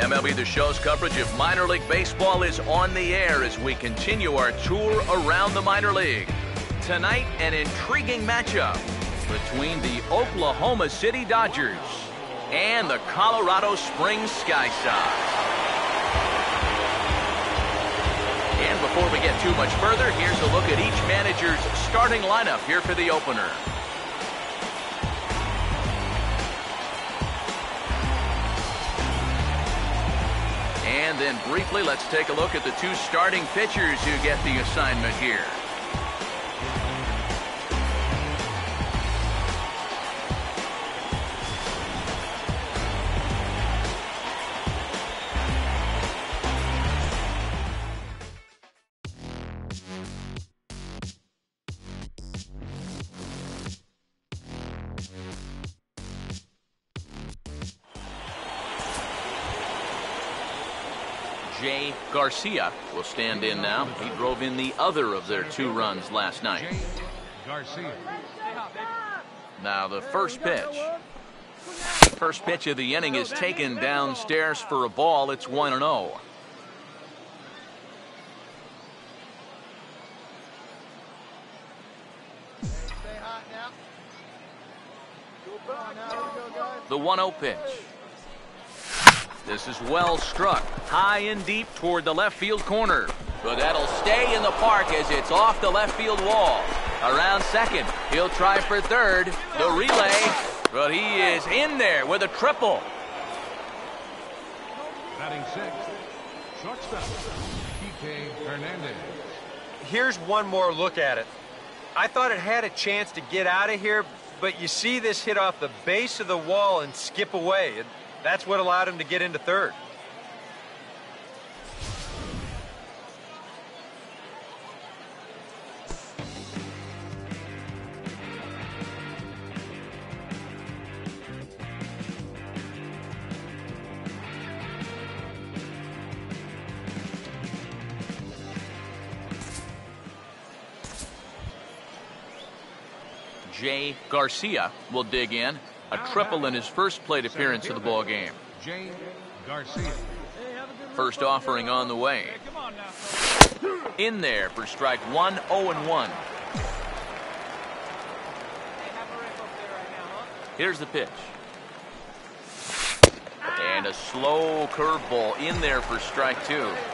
MLB The Show's coverage of minor league baseball is on the air as we continue our tour around the minor league. Tonight, an intriguing matchup between the Oklahoma City Dodgers and the Colorado Springs Sky Sox. And before we get too much further, here's a look at each manager's starting lineup here for the opener. And then briefly, let's take a look at the two starting pitchers who get the assignment here. Jay Garcia will stand in now. He drove in the other of their 2 runs last night. Now the first pitch. First pitch of the inning is taken downstairs for a ball. It's 1-0. The 1-0 pitch. This is well struck, high and deep toward the left field corner. But that'll stay in the park as it's off the left field wall. Around second, he'll try for third. The relay, but he is in there with a triple. Batting sixth, shortstop, Kike Hernandez. Here's one more look at it. I thought it had a chance to get out of here, but you see this hit off the base of the wall and skip away. That's what allowed him to get into third. Jay Garcia will dig in. A triple in his first plate appearance of the ball game. Jay Garcia. First offering on the way. In there for strike 1, 0-1. Here's the pitch. And a slow curveball in there for strike 2.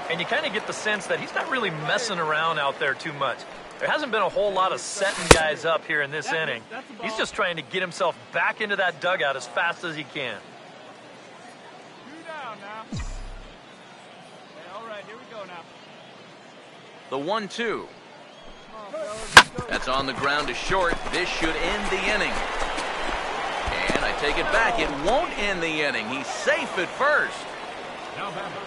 And you kind of get the sense that he's not really messing around out there too much. There hasn't been a whole lot of setting guys up here in this inning. He's just trying to get himself back into that dugout as fast as he can. 2 down now. Okay, all right, here we go now. The 1-2. That's on the ground to short. This should end the inning. And I take it back. It won't end the inning. He's safe at first.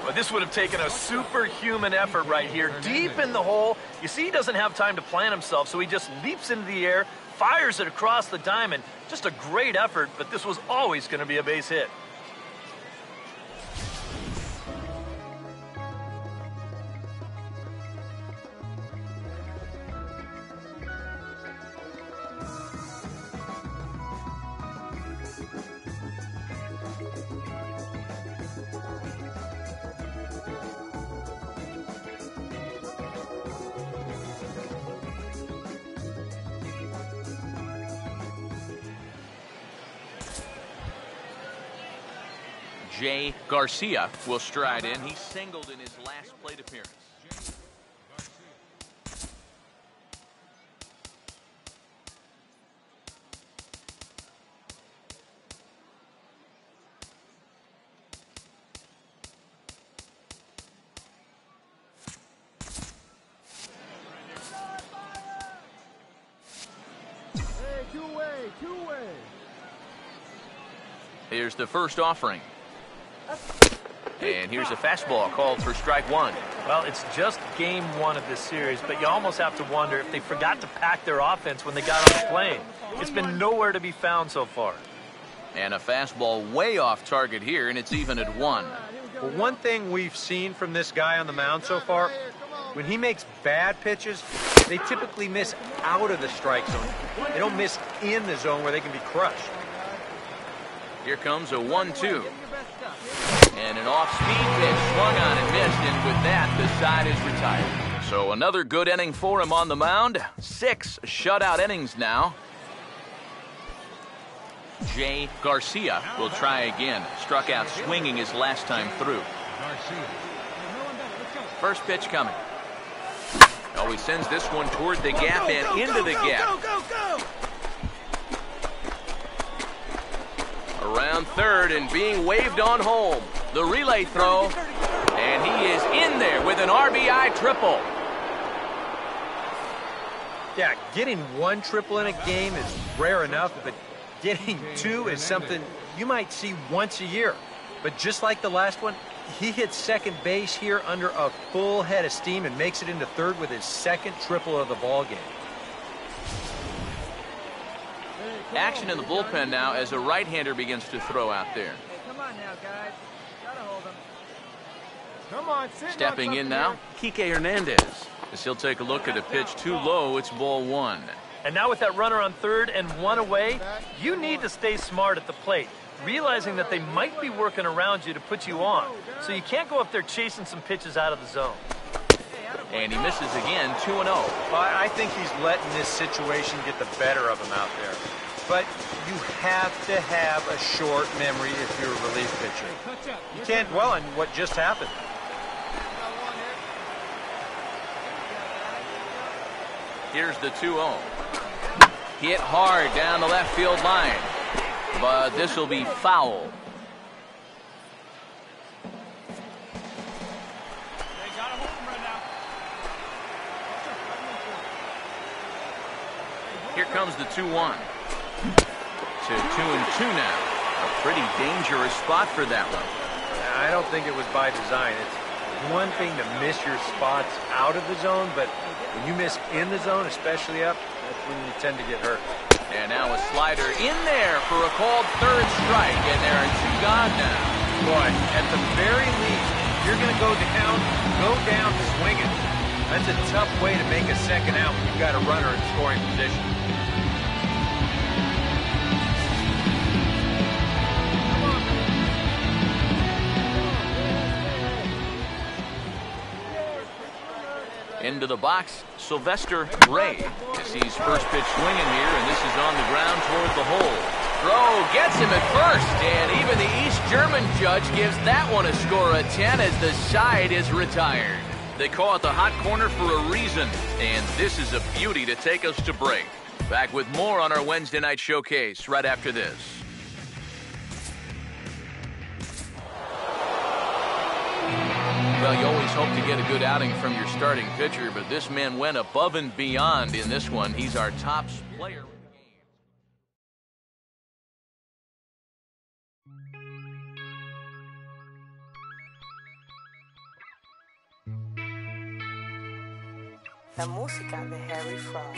But this would have taken a superhuman effort right here, deep in the hole. You see, he doesn't have time to plant himself, so he just leaps into the air, fires it across the diamond. Just a great effort, but this was always going to be a base hit. Jay Garcia will stride in. He singled in his last plate appearance. Hey, two-way. Here's the first offering. And here's a fastball called for strike 1. Well, it's just game 1 of this series, but you almost have to wonder if they forgot to pack their offense when they got on the plane. It's been nowhere to be found so far. And a fastball way off target here, and it's even at 1. Well, one thing we've seen from this guy on the mound so far, when he makes bad pitches, they typically miss out of the strike zone. They don't miss in the zone where they can be crushed. Here comes a 1-2. And an off-speed pitch swung on and missed, and with that, the side is retired. So another good inning for him on the mound. 6 shutout innings now. Jay Garcia will try again. Struck out swinging his last time through. Garcia. First pitch coming. Oh, he sends this one toward the gap and into the gap. Around third and being waved on home. The relay throw, and he is in there with an RBI triple. Yeah, getting 1 triple in a game is rare enough, but getting 2 is something you might see once a year. But just like the last one, he hits second base here under a full head of steam and makes it into third with his second triple of the ball game. Action in the bullpen now as a right-hander begins to throw out there. Hey, come on now, guys. Gotta hold him. Come on, sit. Stepping in now, Kike Hernandez. As he'll take a look at a pitch too low, it's ball 1. And now with that runner on third and 1 away, you need to stay smart at the plate, realizing that they might be working around you to put you on. So you can't go up there chasing some pitches out of the zone. And he misses again, 2-0. I think he's letting this situation get the better of him out there. But you have to have a short memory if you're a relief pitcher. You can't dwell on what just happened. Here's the 2-0. Hit hard down the left field line. But this will be foul. They gotta hold him right now. Here comes the 2-1. To 2-2 now. A pretty dangerous spot for that one. I don't think it was by design. It's one thing to miss your spots out of the zone, but when you miss in the zone, especially up, that's when you tend to get hurt. And now a slider in there for a called third strike, and there are 2 gone now. Boy, at the very least, if you're going to go down swinging. That's a tough way to make a second out when you've got a runner in scoring position. Into the box, Sylvester Ray. As he's first pitch swinging here, and this is on the ground toward the hole. Throw gets him at first, and even the East German judge gives that one a score of 10 as the side is retired. They call it the hot corner for a reason, and this is a beauty to take us to break. Back with more on our Wednesday night showcase right after this. Well, you always hope to get a good outing from your starting pitcher, but this man went above and beyond in this one. He's our top player. La música de Harry Fraud.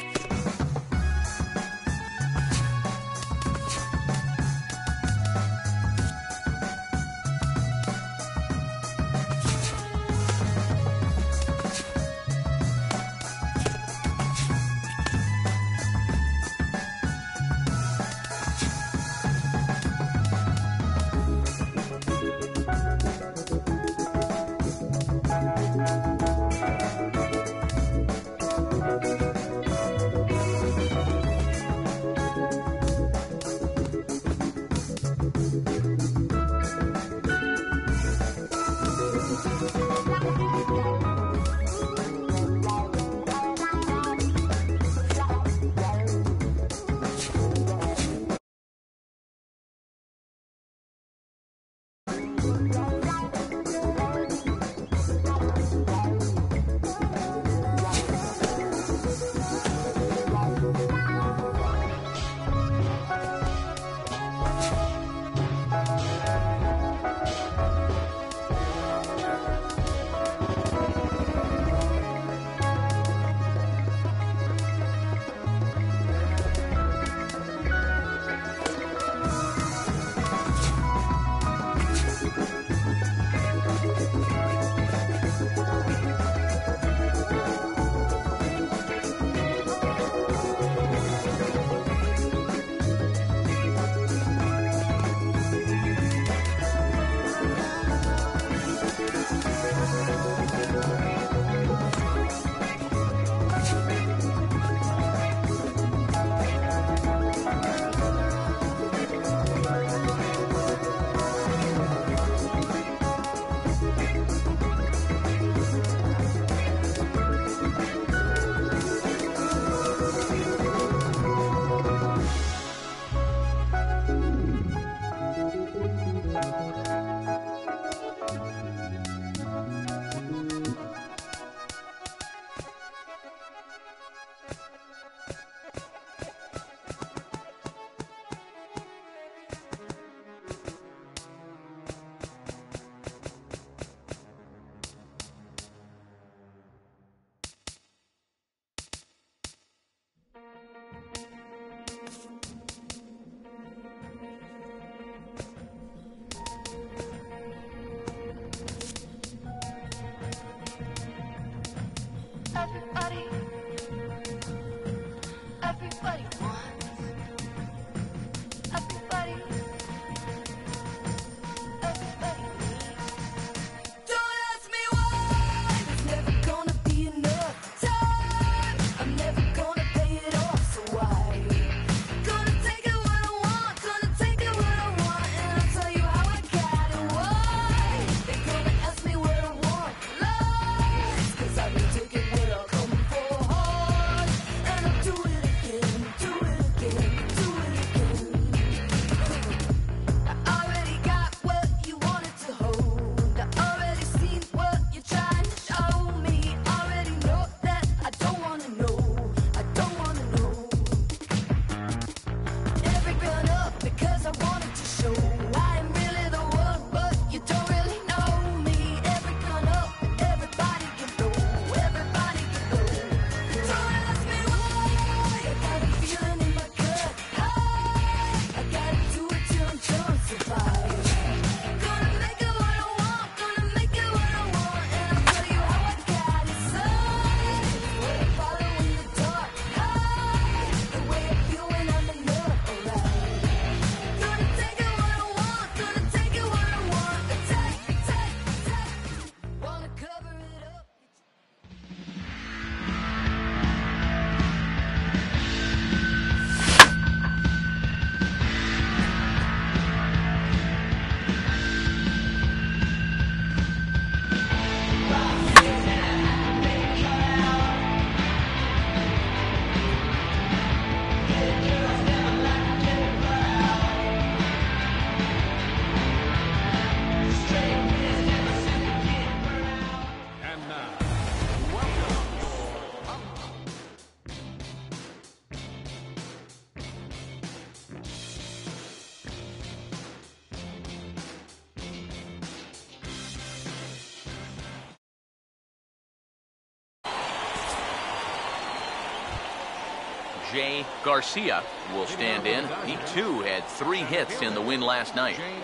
Jay Garcia will stand in. He too had 3 hits in the win last night. Jay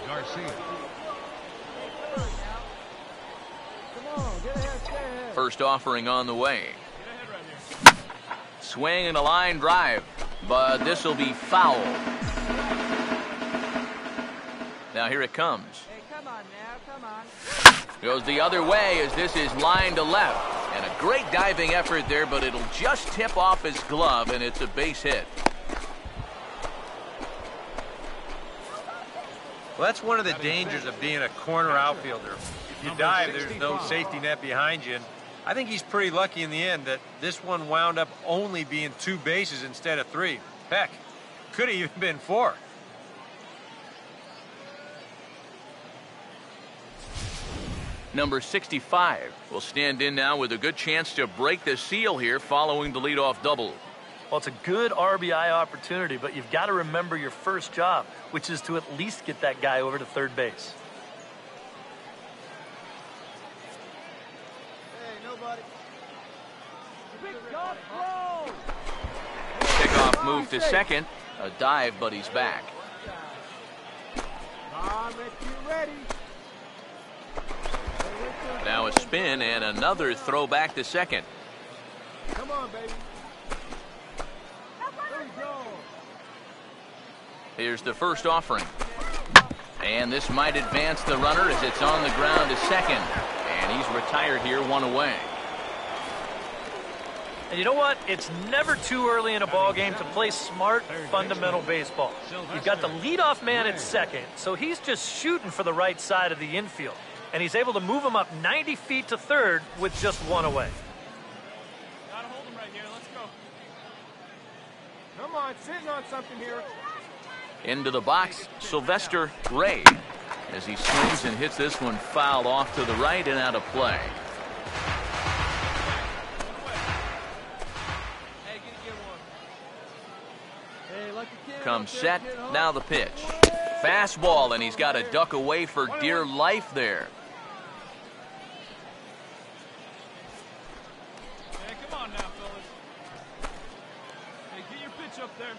Garcia. First offering on the way. Swing and a line drive, but this will be foul. Now here it comes. Hey, come on now, come on. Goes the other way as this is line to left. And a great diving effort there, but it'll just tip off his glove, and it's a base hit. Well, that's one of the dangers of being a corner outfielder. If you dive, there's no safety net behind you. And I think he's pretty lucky in the end that this one wound up only being 2 bases instead of 3. Heck, could have even been 4. Number 65 will stand in now with a good chance to break the seal here following the leadoff double. Well, it's a good RBI opportunity, but you've got to remember your first job, which is to at least get that guy over to third base. Hey, nobody. Pick up, roll. Kickoff move to second. A dive, but he's back. I'm ready. Now a spin and another throw back to second. Come on, baby. There you go. Here's the first offering. And this might advance the runner as it's on the ground to second. And he's retired here, 1 away. And you know what? It's never too early in a ball game to play smart, fundamental baseball. You've got the leadoff man at second, so he's just shooting for the right side of the infield. And he's able to move him up 90 feet to third with just 1 away. Gotta hold him right here. Let's go. Come on, sitting on something here. Into the box, Sylvester Ray, as he swings and hits this one foul off to the right and out of play. Hey, get one. Hey, lucky kid. Comes set, now the pitch. Fastball, and he's got to duck away for dear life there. Hey, come on now, fellas. Hey, get your pitch up there.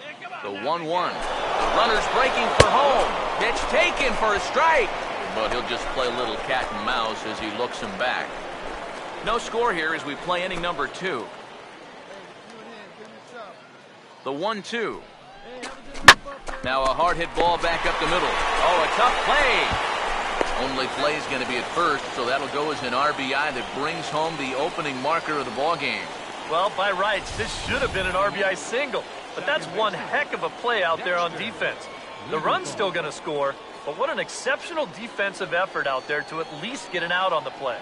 Hey, come on. The now, 1-1. The runner's breaking for home. Pitch taken for a strike. But he'll just play a little cat and mouse as he looks him back. No score here as we play inning number 2. The 1-2. Now a hard hit ball back up the middle. Oh, a tough play. Only play is going to be at first, so that'll go as an RBI that brings home the opening marker of the ball game. Well, by rights, this should have been an RBI single. But that's one heck of a play out there on defense. The run's still going to score, but what an exceptional defensive effort out there to at least get an out on the play.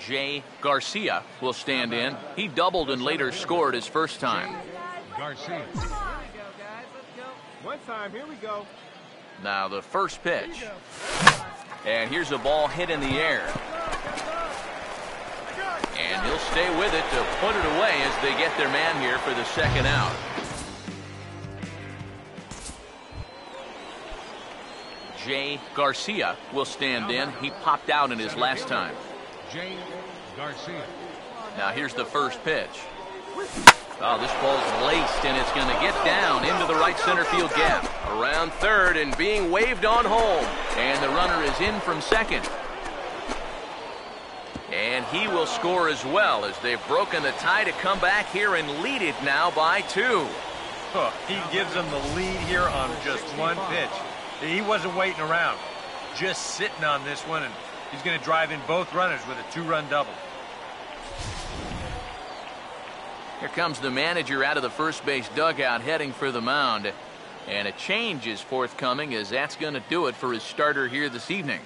Jay Garcia will stand in. He doubled and later scored his first time. Garcia. Here we go, guys. Let's go. One time. Here we go. Now the first pitch. And here's a ball hit in the air. And he'll stay with it to put it away as they get their man here for the second out. Jay Garcia will stand in. He popped out in his last time. Jay Garcia. Now here's the first pitch. Oh, this ball's laced, and it's going to get down into the right center field gap. Around third and being waved on home. And the runner is in from second. And he will score as well as they've broken the tie to come back here and lead it now by 2. Oh, he gives them the lead here on just 1 pitch. He wasn't waiting around. Just sitting on this one, and he's going to drive in both runners with a 2-run double. Here comes the manager out of the first base dugout heading for the mound. And a change is forthcoming as that's going to do it for his starter here this evening.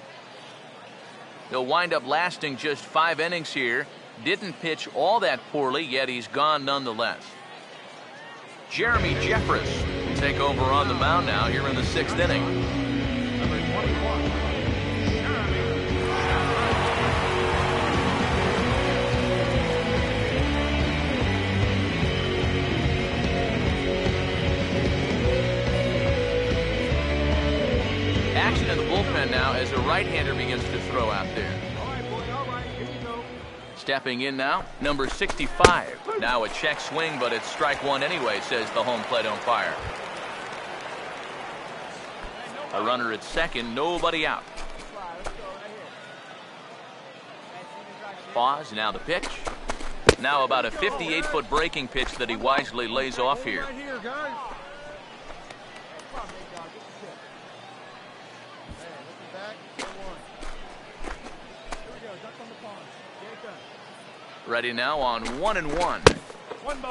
He'll wind up lasting just 5 innings here. Didn't pitch all that poorly, yet he's gone nonetheless. Jeremy Jeffress will take over on the mound now here in the 6th inning. Number 21, Jeremy bullpen now as a right-hander begins to throw out there. Stepping in now, number 65. Now a check swing, but it's strike one anyway, says the home plate umpire. A runner at second, nobody out. Pause, now the pitch. Now about a 58-foot breaking pitch that he wisely lays off here. Ready now on 1-1.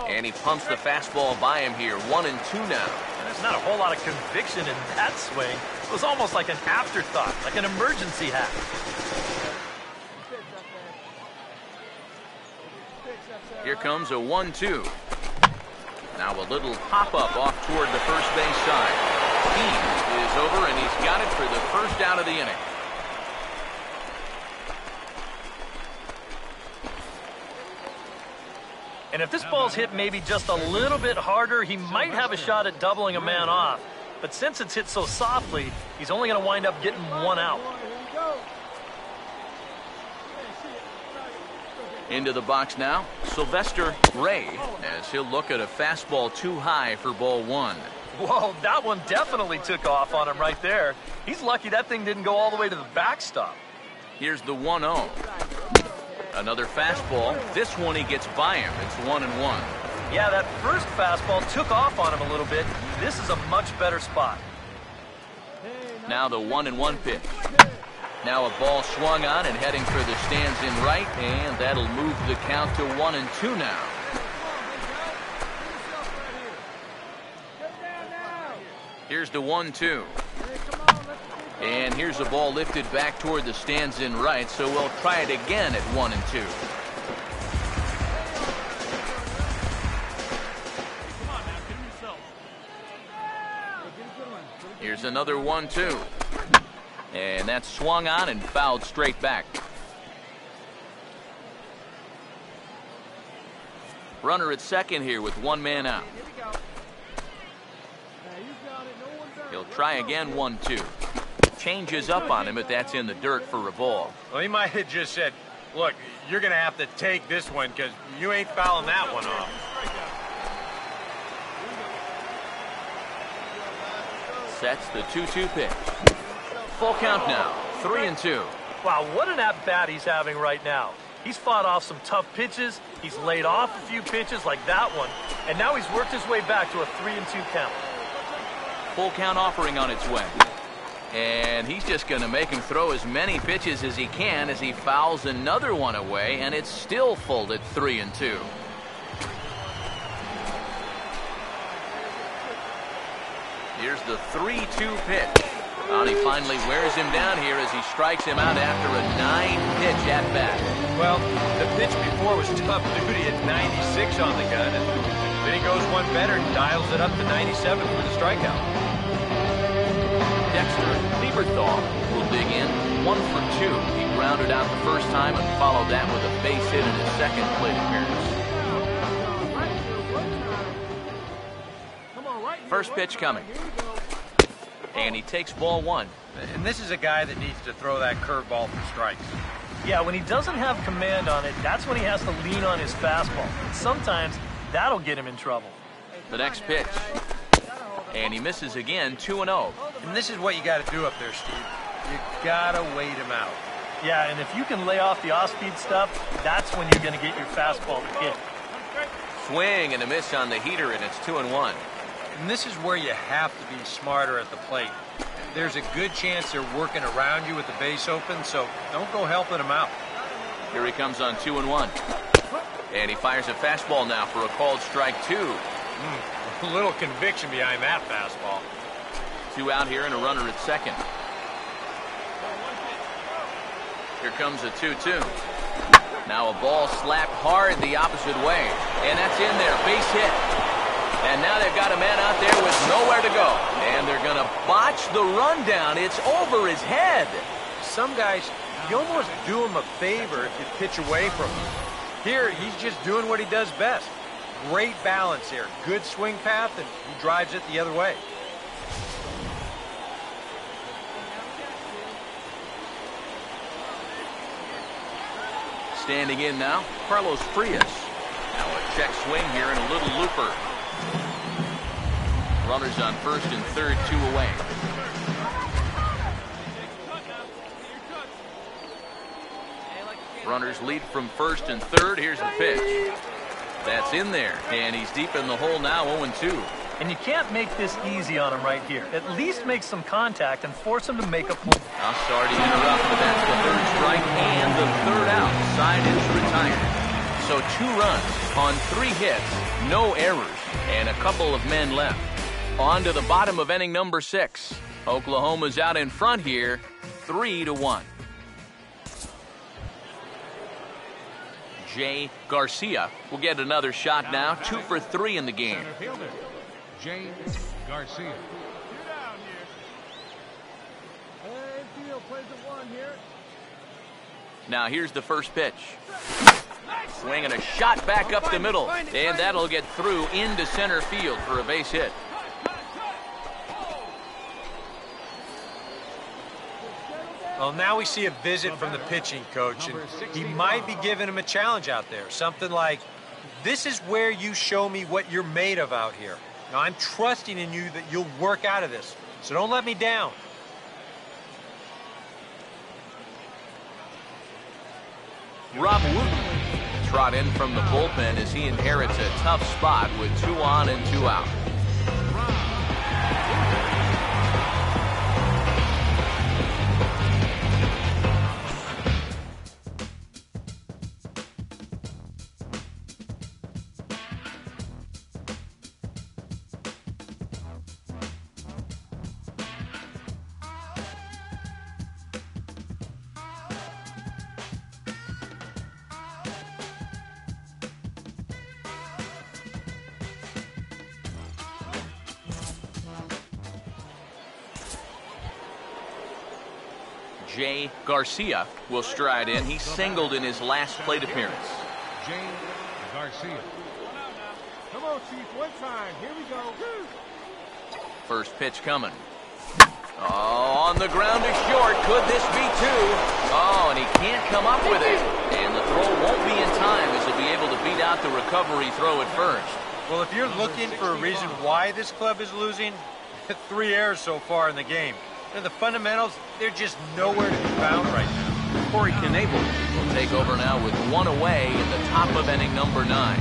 And he pumps the fastball by him here. 1-2 now. There's not a whole lot of conviction in that swing. It was almost like an afterthought, like an emergency hack. Here comes a 1-2. Now a little pop-up off toward the first base side. He is over, and he's got it for the first out of the inning. And if this ball's hit maybe just a little bit harder, he might have a shot at doubling a man off. But since it's hit so softly, he's only going to wind up getting one out. Into the box now, Sylvester Ray, as he'll look at a fastball too high for ball one. Whoa, that one definitely took off on him right there. He's lucky that thing didn't go all the way to the backstop. Here's the 1-0. Another fastball. This one he gets by him. It's 1-1. Yeah, that first fastball took off on him a little bit. This is a much better spot. Now the 1-1 pitch. Now a ball swung on and heading for the stands in right, and that'll move the count to 1-2 now. Here's the 1-2. And here's a ball lifted back toward the stands in right, so we'll try it again at 1-2. Here's another 1-2. And that's swung on and fouled straight back. Runner at second here with one man out. He'll try again, 1-2. Changes up on him, but that's in the dirt for a ball. Well, he might have just said, look, you're going to have to take this one because you ain't fouling that one off. Sets the 2-2 pitch. Full count now, 3-2. Wow, what an at-bat he's having right now. He's fought off some tough pitches. He's laid off a few pitches like that one. And now he's worked his way back to a 3-2 count. Full count offering on its way. And he's just going to make him throw as many pitches as he can as he fouls another one away, and it's still full at 3-2. Here's the 3-2 pitch. And he finally wears him down here as he strikes him out after a 9-pitch at-bat. Well, the pitch before was tough duty at 96 on the gun, and then he goes one better and dials it up to 97 for the strikeout. Dexter Lieberthal will dig in 1 for 2. He grounded out the first time and followed that with a base hit in his second plate appearance. First pitch coming. And he takes ball one. And this is a guy that needs to throw that curveball for strikes. Yeah, when he doesn't have command on it, that's when he has to lean on his fastball. And sometimes that'll get him in trouble. The next pitch. And he misses again, 2-0. And this is what you got to do up there, Steve. You got to wait him out. Yeah, and if you can lay off the off-speed stuff, that's when you're going to get your fastball to hit. Swing and a miss on the heater, and it's 2-1. And this is where you have to be smarter at the plate. There's a good chance they're working around you with the base open, so don't go helping them out. Here he comes on 2-1. And he fires a fastball now for a called strike 2. A little conviction behind that fastball. 2 out here and a runner at second. Here comes a 2-2. Now a ball slapped hard the opposite way. And that's in there. Base hit. And now they've got a man out there with nowhere to go. And they're going to botch the rundown. It's over his head. Some guys, you almost do him a favor if you pitch away from him. Here, he's just doing what he does best. Great balance here. Good swing path, and he drives it the other way. Standing in now, Carlos Frias. Now a check swing here and a little looper. Runners on first and third, 2 away. Runners lead from first and third. Here's the pitch. That's in there, and he's deep in the hole now, 0-2. And you can't make this easy on him right here. At least make some contact and force him to make a play. I'm sorry to interrupt, but that's the third strike and the third out. Side is retired. So 2 runs on 3 hits, no errors, and a couple of men left. On to the bottom of inning number 6. Oklahoma's out in front here, 3-1. Jay Garcia will get another shot now, 2 for 3 in the game. Center fielder, James Garcia. You're down here. Hey, field plays at 1 here. Now here's the first pitch. Swinging a shot back up the middle, and that'll get through into center field for a base hit. Well, now we see a visit from the pitching coach, and he might be giving him a challenge out there. Something like, this is where you show me what you're made of out here. Now, I'm trusting in you that you'll work out of this, so don't let me down. Rob Wooten trot in from the bullpen as he inherits a tough spot with 2 on and 2 out. Jay Garcia will stride in. He singled in his last plate appearance. James Garcia. Come on, Chief, one time. Here we go. First pitch coming. Oh, on the ground to short. Could this be 2? Oh, and he can't come up with it. And the throw won't be in time as he'll be able to beat out the recovery throw at first. Well, if you're looking for a reason why this club is losing, 3 errors so far in the game. And the fundamentals, they're just nowhere to be found right now. Corey Knebel will take over now with 1 away in the top of inning number 9.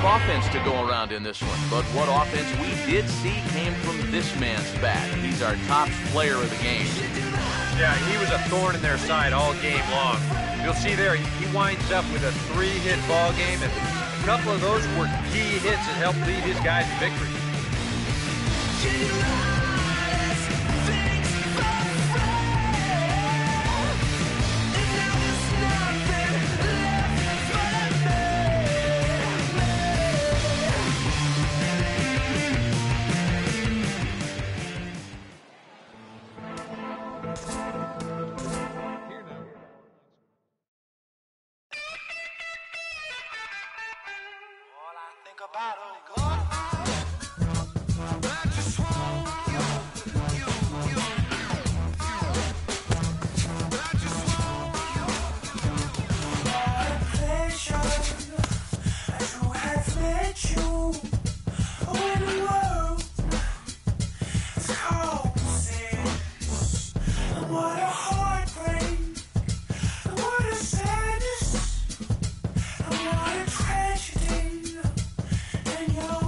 Offense to go around in this one, but what offense we did see came from this man's bat. He's our top player of the game. Yeah, he was a thorn in their side all game long. You'll see there, he winds up with a 3-hit ball game, and a couple of those were key hits that helped lead his guys to victory. What a tragedy, and you're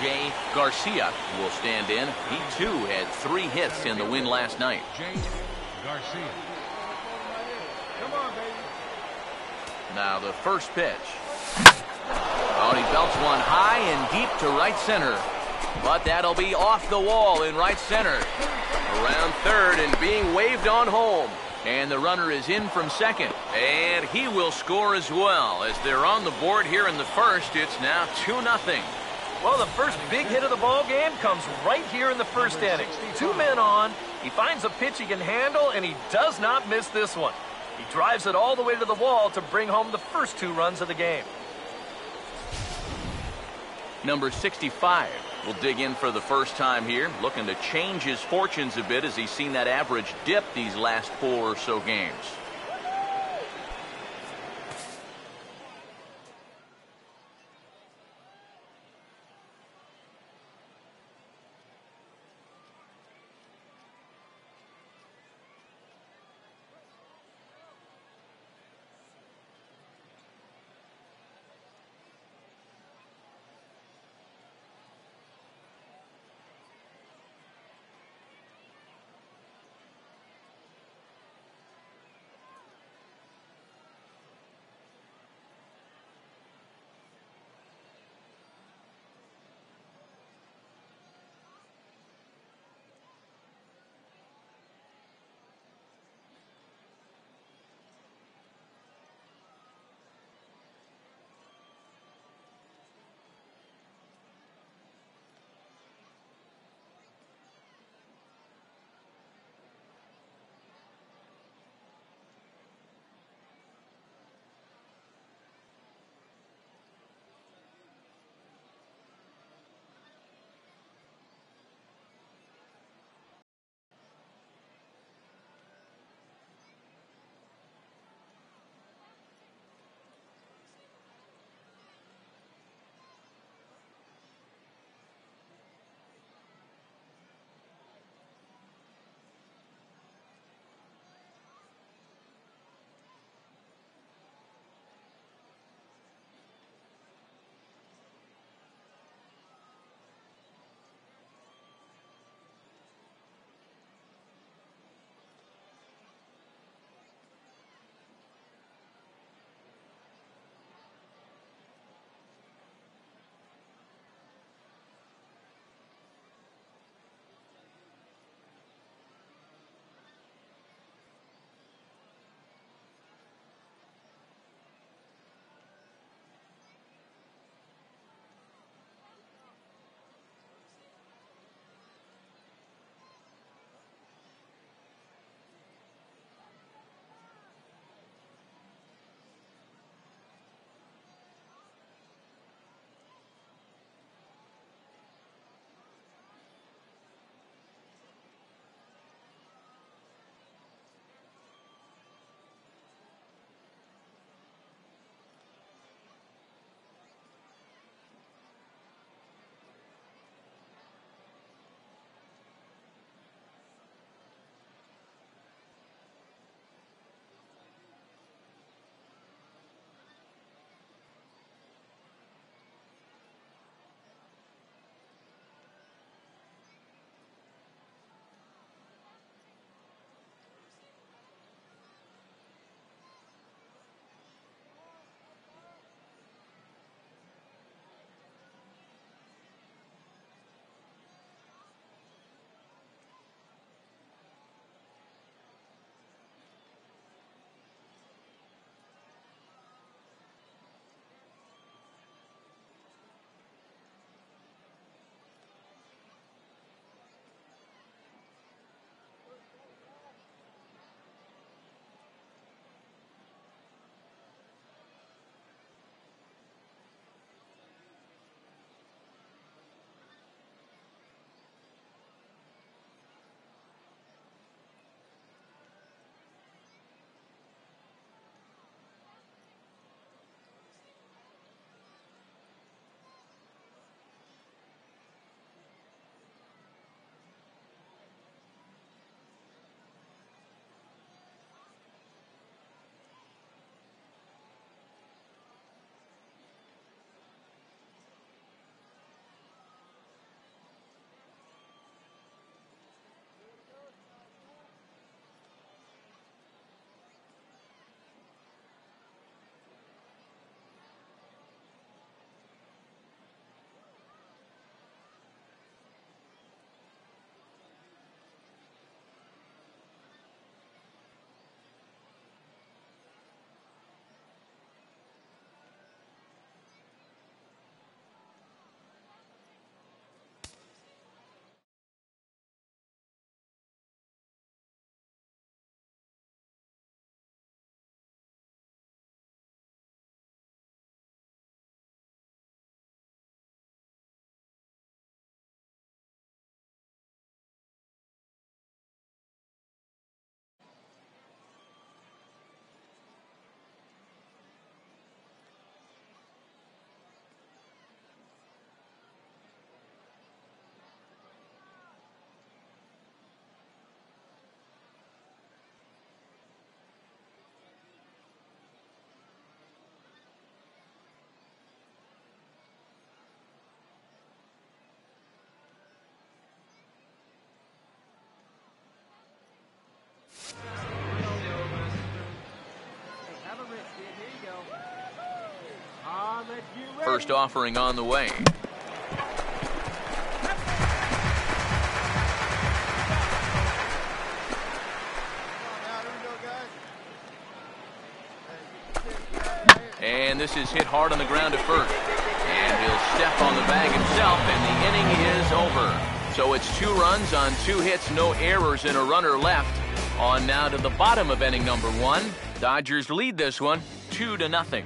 Jay Garcia will stand in. He, too, had 3 hits in the win last night. Jay Garcia. Come on, baby. Now the first pitch. Oh, he belts one high and deep to right center. But that'll be off the wall in right center. Around third and being waved on home. And the runner is in from second. And he will score as well. As they're on the board here in the first, it's now 2-0. Well, the first big hit of the ball game comes right here in the first inning. 2 men on. He finds a pitch he can handle, and he does not miss this one. He drives it all the way to the wall to bring home the first 2 runs of the game. Number 65 will dig in for the first time here, looking to change his fortunes a bit as he's seen that average dip these last 4 or so games. First offering on the way. And this is hit hard on the ground at first. And he'll step on the bag himself, and the inning is over. So it's 2 runs on 2 hits, no errors, and a runner left. On now to the bottom of inning number 1. Dodgers lead this one 2-0.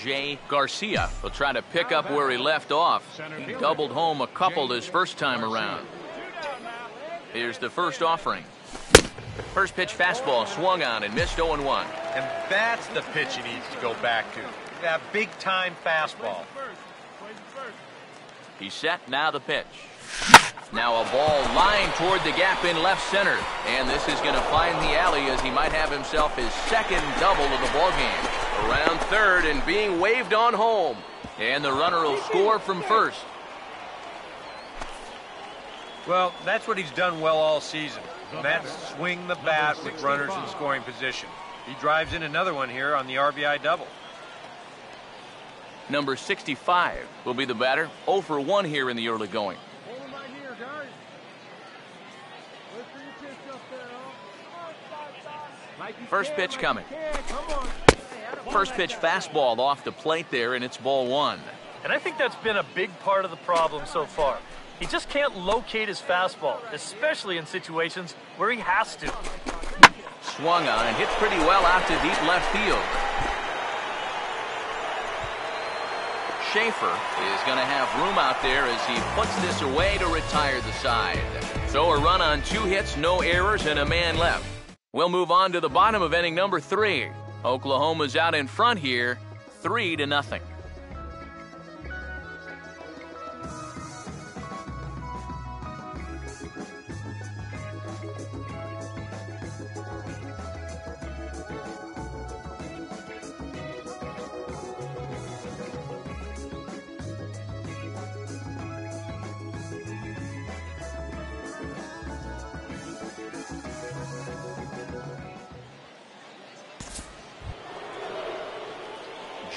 Jay Garcia will try to pick up where he left off. He doubled home a couple his first time around. Here's the first offering. First pitch fastball swung on and missed 0-1. And that's the pitch he needs to go back to. That big-time fastball. He's set, now the pitch. Now a ball lined toward the gap in left center. And this is going to find the alley as he might have himself his second double of the ballgame. Around third and being waved on home. And the runner will score from first. Well, that's what he's done well all season. And that's swing the bat with runners in scoring position. He drives in another one here on the RBI double. Number 65 will be the batter. 0 for 1 here in the early going. First pitch coming. First pitch fastball off the plate there, and it's ball 1. And I think that's been a big part of the problem so far. He just can't locate his fastball, especially in situations where he has to. Swung on and hit pretty well out to deep left field. Schaefer is going to have room out there as he puts this away to retire the side. So a run on 2 hits, no errors, and a man left. We'll move on to the bottom of inning number 3. Oklahoma's out in front here, 3-0.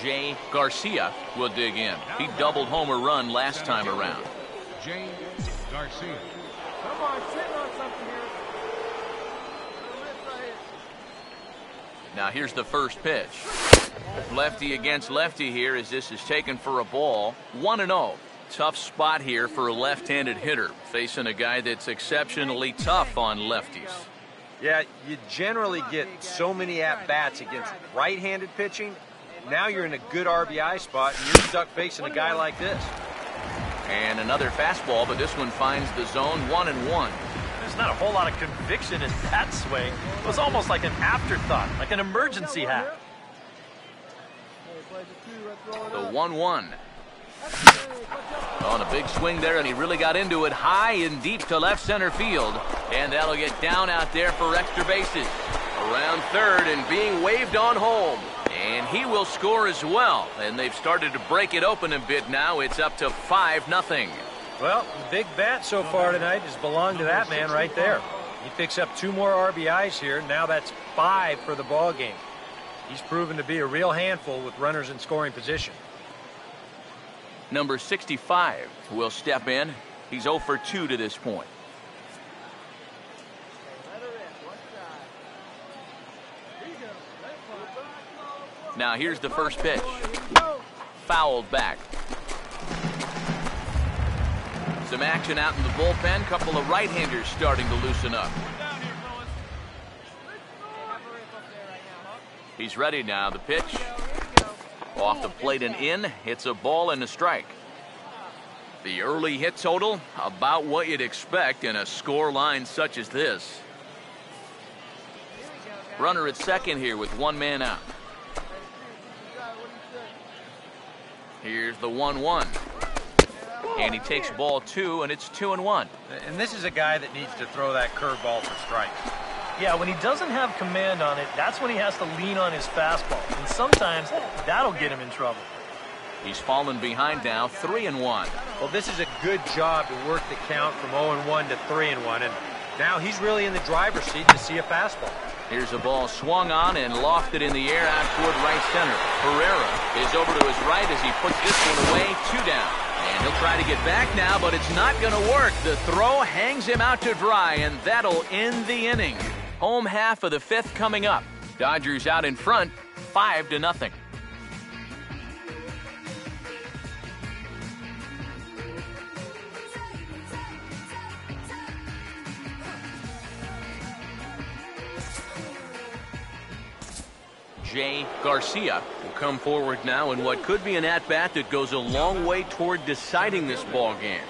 Jay Garcia will dig in. He doubled homer run last time around. Jay Garcia. Come on, sitting on something here. Now here's the first pitch. Lefty against lefty here as this is taken for a ball. 1-0. Tough spot here for a left-handed hitter, facing a guy that's exceptionally tough on lefties. Yeah, you generally get so many at-bats against right-handed pitching. Now you're in a good RBI spot, and you're stuck facing a guy like this. And another fastball, but this one finds the zone. 1-1. There's not a whole lot of conviction in that swing. It was almost like an afterthought, like an emergency hack. The 1-1. On a big swing there, and he really got into it high and deep to left center field. And that'll get down out there for extra bases. Around third and being waved on home. And he will score as well. And they've started to break it open a bit now. It's up to 5-0. Well, the big bat so far tonight has belonged to that man right there. He picks up 2 more RBIs here. Now that's 5 for the ball game. He's proven to be a real handful with runners in scoring position. Number 65 will step in. He's 0 for 2 to this point. Now here's the first pitch. Fouled back. Some action out in the bullpen. Couple of right-handers starting to loosen up. He's ready now. The pitch. Off the plate and in. Hits a ball and a strike. The early hit total, about what you'd expect in a score line such as this. Runner at second here with 1 man out. Here's the 1-1. And he takes ball 2, and it's 2-1. And this is a guy that needs to throw that curveball for strikes. Yeah, when he doesn't have command on it, that's when he has to lean on his fastball. And sometimes that'll get him in trouble. He's fallen behind now, 3-1. Well, this is a good job to work the count from 0-1 to 3-1. And now he's really in the driver's seat to see a fastball. Here's a ball swung on and lofted in the air out toward right center. Pereira is over to his right as he puts this one away, 2 down. And he'll try to get back now, but it's not going to work. The throw hangs him out to dry, and that'll end the inning. Home half of the 5th coming up. Dodgers out in front, 5-0. Jay Garcia will come forward now in what could be an at-bat that goes a long way toward deciding this ball game.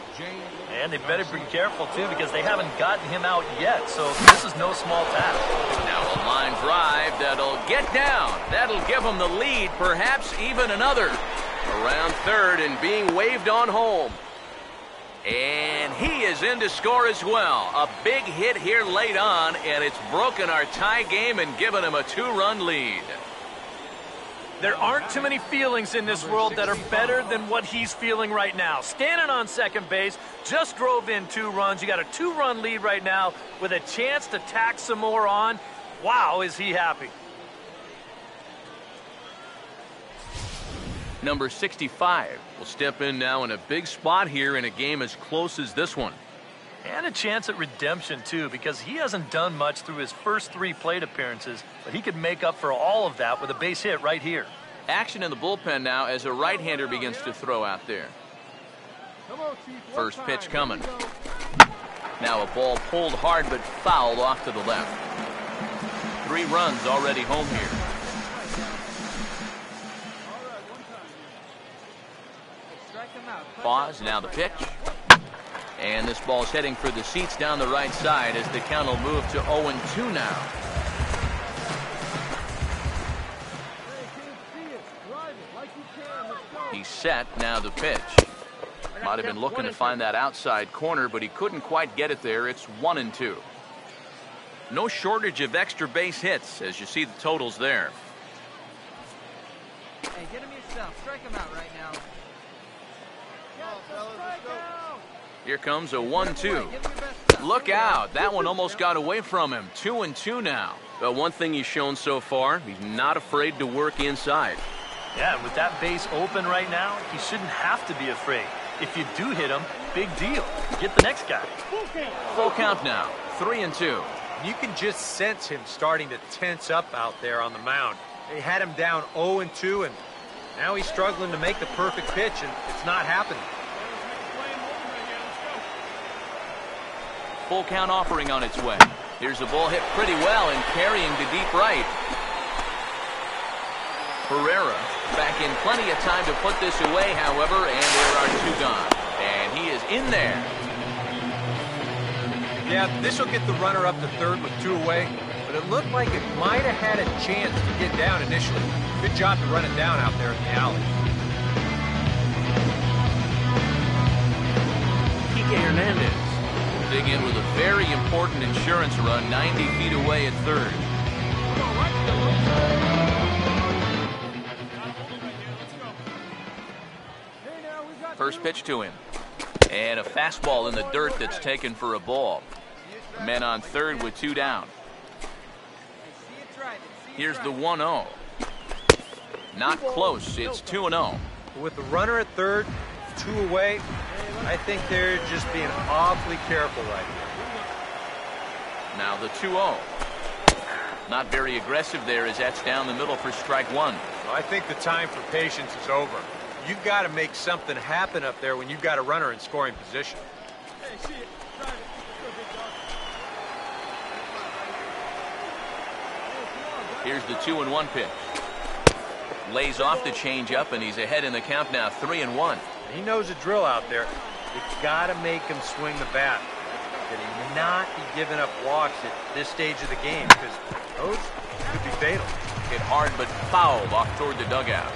And they better be careful, too, because they haven't gotten him out yet, so this is no small task. Now a line drive that'll get down. That'll give him the lead, perhaps even another. Around third and being waved on home. And he is in to score as well. A big hit here late on, and it's broken our tie game and given him a 2-run lead. There aren't too many feelings in this world that are better than what he's feeling right now. Standing on second base, just drove in 2 runs. You got a 2-run lead right now with a chance to tack some more on. Wow, is he happy. Number 65 will step in now in a big spot here in a game as close as this one. And a chance at redemption, too, because he hasn't done much through his first 3 plate appearances, but he could make up for all of that with a base hit right here. Action in the bullpen now as a right-hander begins to throw out there. First pitch coming. Now a ball pulled hard but fouled off to the left. 3 runs already home here. Pause, now the pitch. And this ball's heading for the seats down the right side as the count will move to 0-2 now. He's set, now the pitch. Might have been looking to find that outside corner, but he couldn't quite get it there. It's 1-2. No shortage of extra base hits as you see the totals there. Hey, get him yourself. Strike him out right now. Here comes a 1-2. Look out. That one almost got away from him. 2-2 now. But one thing he's shown so far, he's not afraid to work inside. Yeah, with that base open right now, he shouldn't have to be afraid. If you do hit him, big deal. Get the next guy. Full count now. 3-2. You can just sense him starting to tense up out there on the mound. They had him down 0-2, and now he's struggling to make the perfect pitch, and it's not happening. Full count offering on its way. Here's a ball hit pretty well and carrying to deep right. Pereira back in plenty of time to put this away, however, and there are 2 gone. And he is in there. Yeah, this will get the runner up to third with 2 away, but it looked like it might have had a chance to get down initially. Good job to run it down out there in the alley. Kike Hernandez will dig in with a very important insurance run 90 feet away at third. First pitch to him. And a fastball in the dirt that's taken for a ball. Men on third with 2 down. Here's the 1-0. Not close. It's 2-0. With the runner at third, 2 away, I think they're just being awfully careful right here. Now the 2-0. Not very aggressive there as that's down the middle for strike 1. I think the time for patience is over. You've got to make something happen up there when you've got a runner in scoring position. Here's the 2-1 pitch. Lays off the changeup, and he's ahead in the count now, 3-1. He knows the drill out there. You've got to make him swing the bat. That he not be giving up walks at this stage of the game, because those could be fatal. Hit hard but fouled off toward the dugout.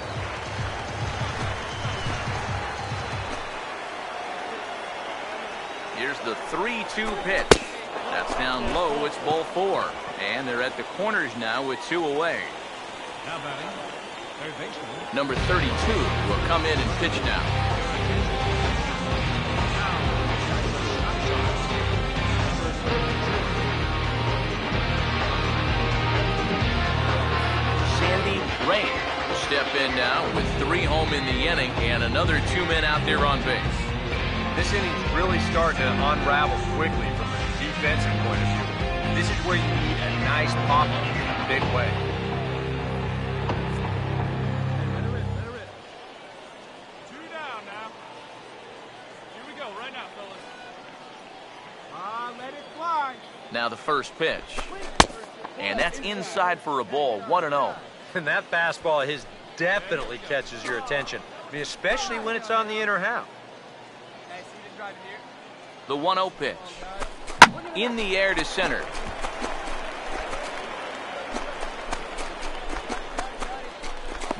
Here's the 3-2 pitch. That's down low. It's ball 4. And they're at the corners now with 2 away. Now batting, third baseman. Number 32 will come in and pitch now. Rain will step in now with 3 home in the inning and another 2 men out there on base. This inning's really starting to unravel quickly from a defensive point of view. This is where you need a nice pop-up in a big way. Let her in. 2 down now. Here we go, right now, fellas. Let it fly. Now the first pitch. And that's inside for a ball, 1-0. And that fastball of his definitely catches your attention. I mean, especially when it's on the inner half. Hey, see the drive here? The 1-0 pitch. In the air to center.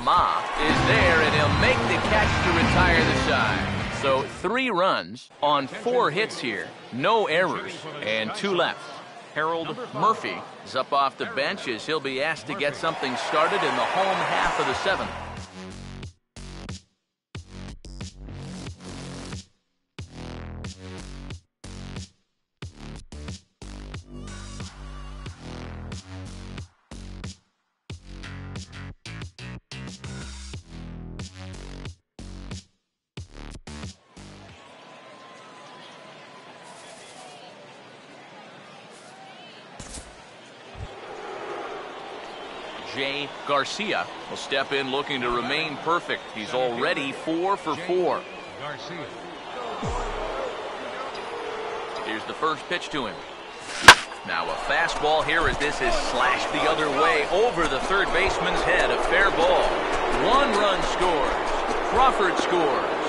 Ma is there, and he'll make the catch to retire the side. So 3 runs on 4 hits here. No errors, and 2 left. Harold Murphy is up off the bench as he'll be asked to get something started in the home half of the 7th. Jay Garcia will step in looking to remain perfect. He's already 4 for 4. Garcia. Here's the first pitch to him. Now a fastball here as this is slashed the other way over the third baseman's head. A fair ball. 1 run scores. Crawford scores.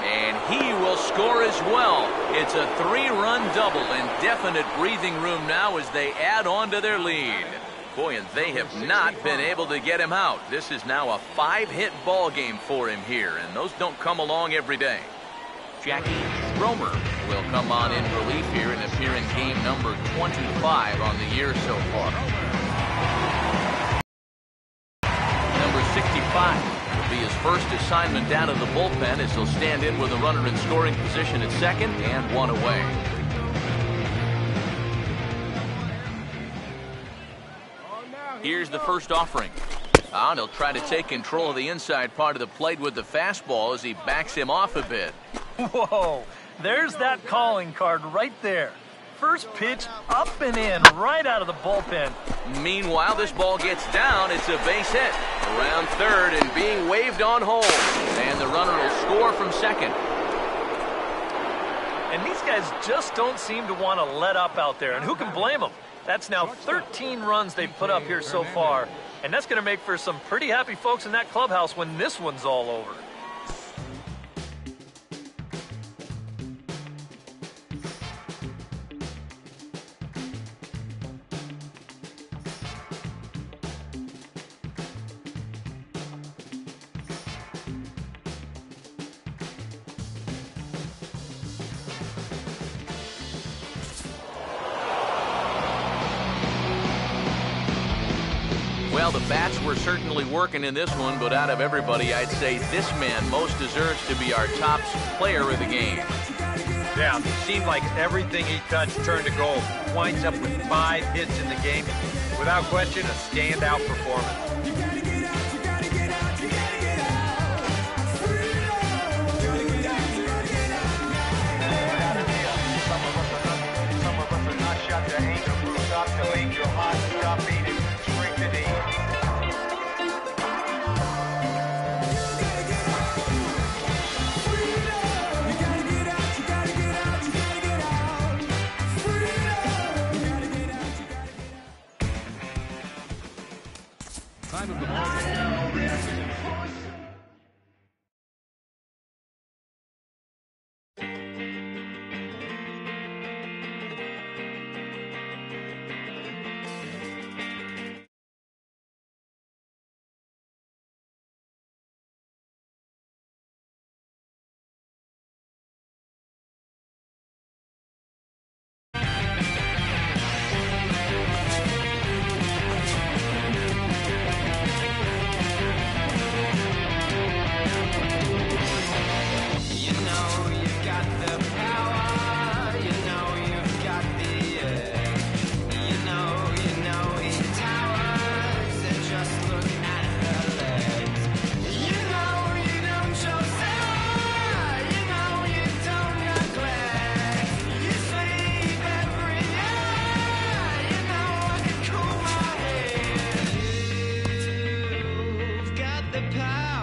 And he will score as well. It's a 3-run double. Indefinite breathing room now as they add on to their lead. Boy, and they have not been able to get him out. This is now a 5-hit ball game for him here, and those don't come along every day. Jackie Stromer will come on in relief here and appear in game number 25 on the year so far. Number 65 will be his first assignment down in the bullpen as he'll stand in with a runner in scoring position at second and 1 away. Here's the first offering. And he'll try to take control of the inside part of the plate with the fastball as he backs him off a bit. Whoa, there's that calling card right there. First pitch up and in right out of the bullpen. Meanwhile, this ball gets down. It's a base hit. Around third and being waved on home. And the runner will score from second. And these guys just don't seem to want to let up out there. And who can blame them? That's now 13 runs they've put up here so far. And that's going to make for some pretty happy folks in that clubhouse when this one's all over. Well, the bats were certainly working in this one, but out of everybody, I'd say this man most deserves to be our top player of the game. Yeah, it seemed like everything he touched turned to gold. Winds up with 5 hits in the game. Without question, a standout performance. Time of the ball. the power.